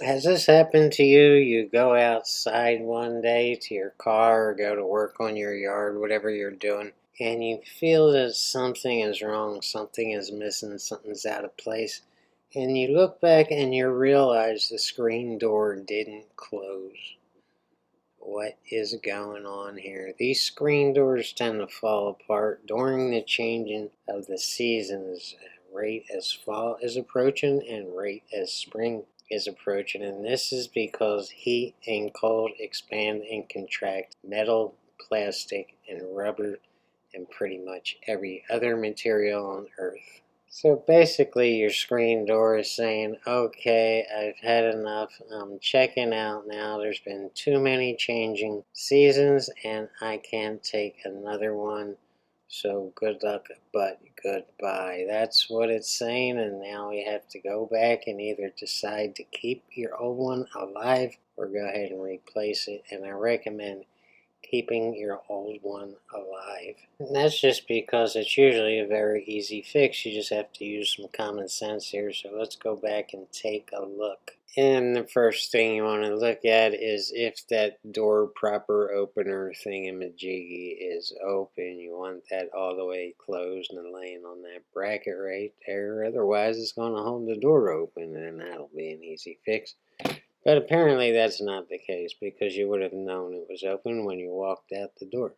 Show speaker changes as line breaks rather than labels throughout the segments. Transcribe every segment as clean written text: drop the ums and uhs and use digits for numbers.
Has this happened to you? You go outside one day to your car or go to work on your yard, whatever you're doing, and you feel that something is wrong, something is missing, something's out of place, and you look back and you realize the screen door didn't close. What is going on here? These screen doors tend to fall apart during the changing of the seasons, right as fall is approaching and right as spring is approaching. And this is because heat and cold expand and contract metal, plastic, and rubber, and pretty much every other material on Earth. So basically, your screen door is saying, okay, I've had enough. I'm checking out now. There's been too many changing seasons, and I can't take another one. So good luck, but goodbye. That's what it's saying, and now we have to go back and either decide to keep your old one alive or go ahead and replace it. And I recommend keeping your old one alive. And that's just because it's usually a very easy fix. You just have to use some common sense here. So let's go back and take a look. And the first thing you want to look at is if that door proper opener thingamajiggy is open. You want that all the way closed and laying on that bracket right there. Otherwise, it's going to hold the door open, and that'll be an easy fix. But apparently that's not the case, because you would have known it was open when you walked out the door.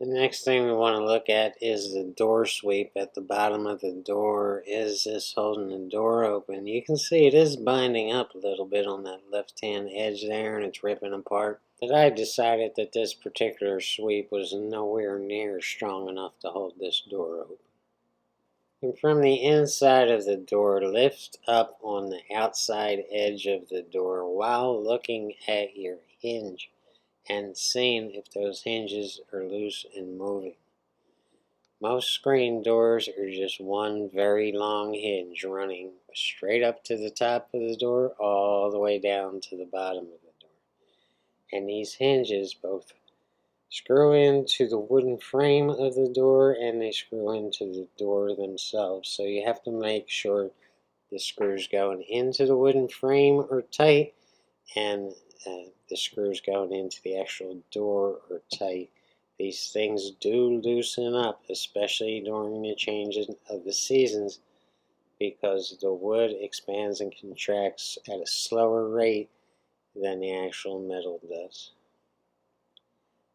The next thing we want to look at is the door sweep at the bottom of the door. Is this holding the door open? You can see it is binding up a little bit on that left-hand edge there, and it's ripping apart. But I decided that this particular sweep was nowhere near strong enough to hold this door open. And from the inside of the door, lift up on the outside edge of the door while looking at your hinge and seeing if those hinges are loose and moving. Most screen doors are just one very long hinge running straight up to the top of the door all the way down to the bottom of the door. And these hinges both screw into the wooden frame of the door and they screw into the door themselves. So you have to make sure the screws going into the wooden frame are tight and the screws going into the actual door are tight. These things do loosen up, especially during the changes of the seasons, because the wood expands and contracts at a slower rate than the actual metal does.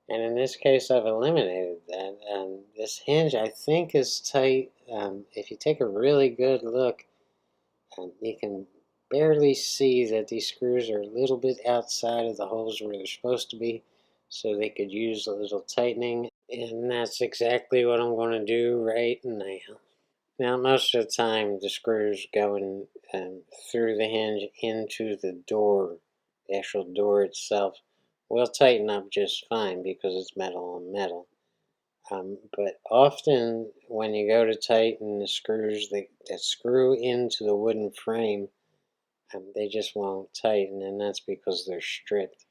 And in this case, I've eliminated that. This hinge, I think, is tight. If you take a really good look, you can barely see that these screws are a little bit outside of the holes where they're supposed to be, so they could use a little tightening. And that's exactly what I'm going to do right now. Now, most of the time, the screws going through the hinge into the door, the actual door itself, will tighten up just fine because it's metal on metal. But often when you go to tighten the screws that screw into the wooden frame, they just won't tighten, and that's because they're stripped.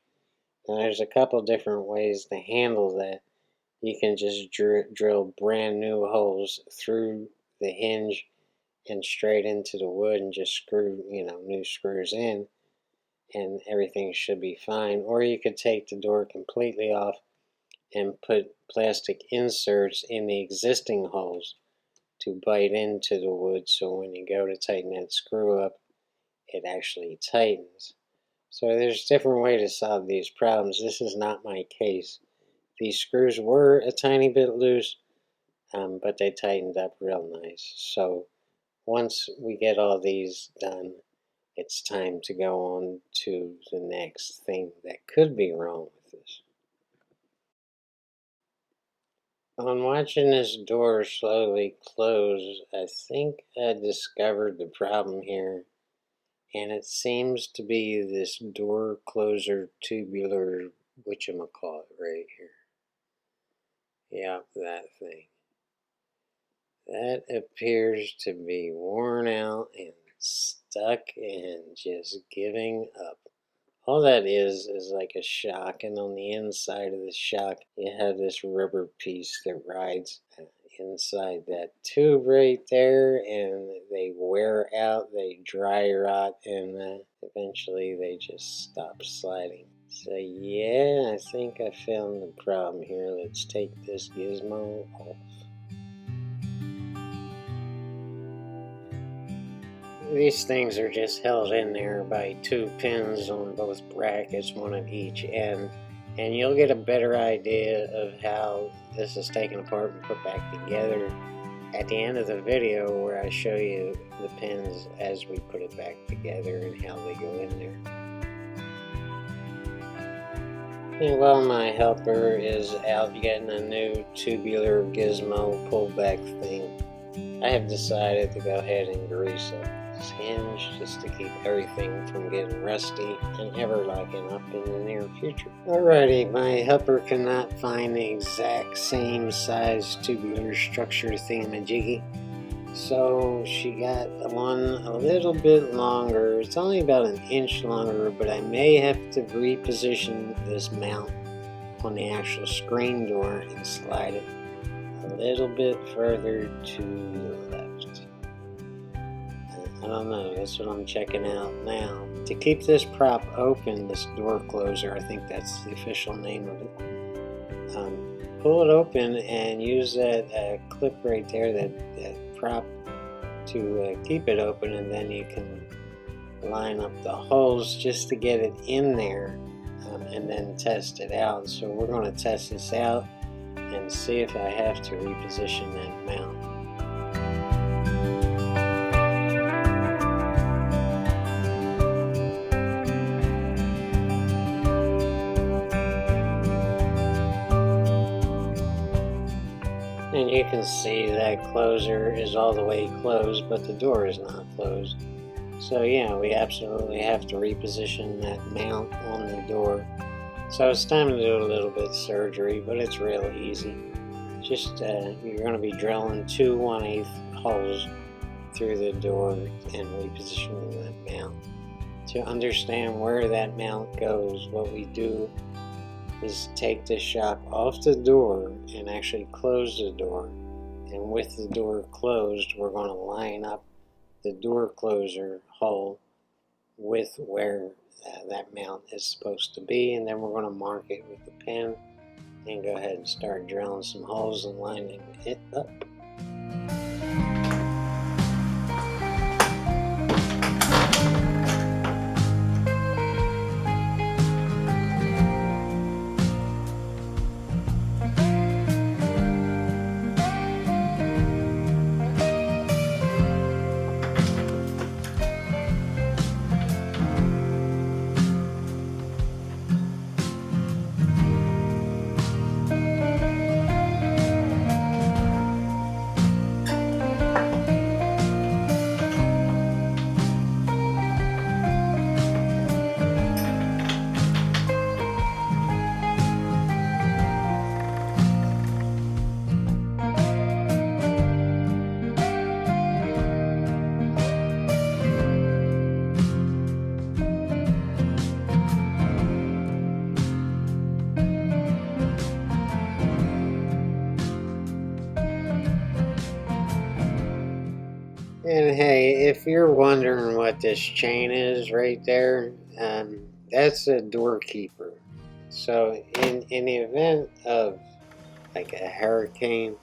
Now there's a couple different ways to handle that. You can just drill brand new holes through the hinge and straight into the wood and just screw, new screws in, and everything should be fine. Or you could take the door completely off and put plastic inserts in the existing holes to bite into the wood, so when you go to tighten that screw up, it actually tightens. So there's different ways to solve these problems. This is not my case. These screws were a tiny bit loose, but they tightened up real nice. So once we get all these done, it's time to go on to the next thing that could be wrong with this. On watching this door slowly close, I think I discovered the problem here, and it seems to be this door closer tubular whatchamacallit right here. Yep, that thing. That appears to be worn out and stuck and just giving up All that is like a shock, and on the inside of the shock, you have this rubber piece that rides inside that tube right there, and they wear out, they dry rot, and eventually they just stop sliding. So yeah, I think I found the problem here. Let's take this gizmo off. These things are just held in there by two pins on both brackets, one at each end, and you'll get a better idea of how this is taken apart and put back together at the end of the video, where I show you the pins as we put it back together and how they go in there. And while my helper is out getting a new tubular gizmo pullback thing, I have decided to go ahead and grease up this hinge just to keep everything from getting rusty and ever locking up in the near future. Alrighty, my helper cannot find the exact same size tubular structure thingamajiggy, so she got one a little bit longer. It's only about an inch longer, but I may have to reposition this mount on the actual screen door and slide it a little bit further to the left. I don't know, that's what I'm checking out now. To keep this prop open, this door closer, I think that's the official name of it, pull it open and use that clip right there, that prop, to keep it open, and then you can line up the holes just to get it in there, and then test it out. So we're going to test this out and see if I have to reposition that mount. And you can see that closer is all the way closed, but the door is not closed. So yeah, we absolutely have to reposition that mount on the door. So it's time to do a little bit of surgery, but it's real easy. Just you're going to be drilling 2 1/8 holes through the door and repositioning that mount. To understand where that mount goes, what we do is take the shock off the door and actually close the door. And with the door closed, we're going to line up the door closer hole with where that mount is supposed to be, and then we're going to mark it with the pen and go ahead and start drilling some holes and lining it up. And hey, if you're wondering what this chain is right there, that's a doorkeeper. So in the event of like a hurricane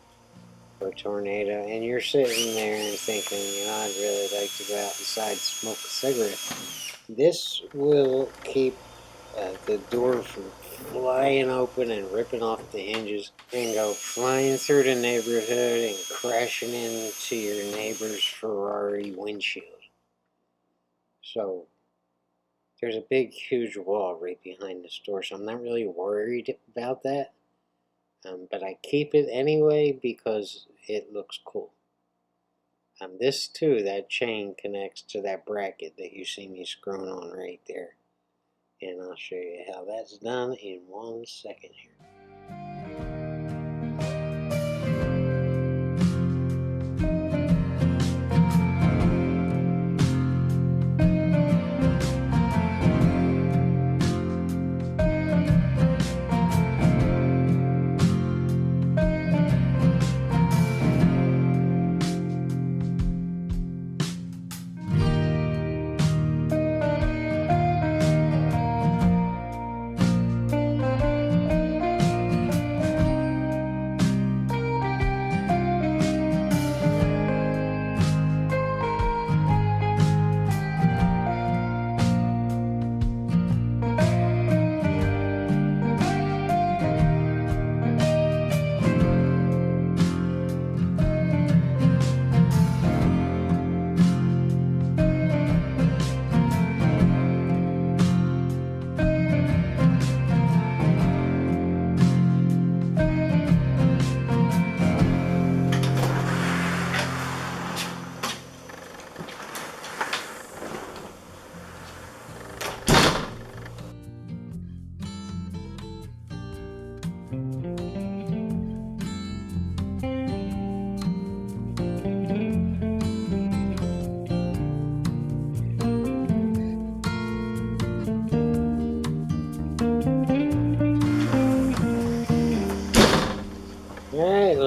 or tornado, and you're sitting there and thinking, I'd really like to go outside and smoke a cigarette, this will keep the door from flying open and ripping off the hinges and go flying through the neighborhood and crashing into your neighbor's Ferrari windshield. So there's a big huge wall right behind this door, so I'm not really worried about that, but I keep it anyway because it looks cool. This too, that chain connects to that bracket that you see me screwing on right there. And I'll show you how that's done in 1 second here.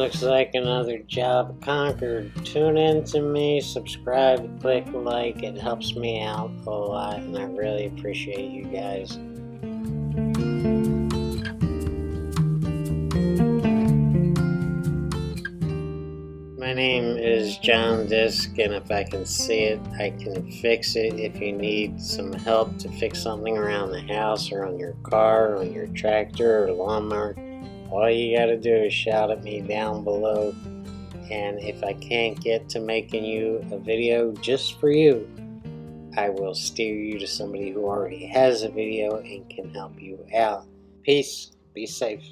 looks like another job conquered. Tune in to me, subscribe, click like. It helps me out a lot, and I really appreciate you guys. My name is John Disc, and if I can see it, I can fix it. If you need some help to fix something around the house or on your car, or on your tractor or lawnmower, all you gotta do is shout at me down below. And if I can't get to making you a video just for you, I will steer you to somebody who already has a video and can help you out. Peace. Be safe.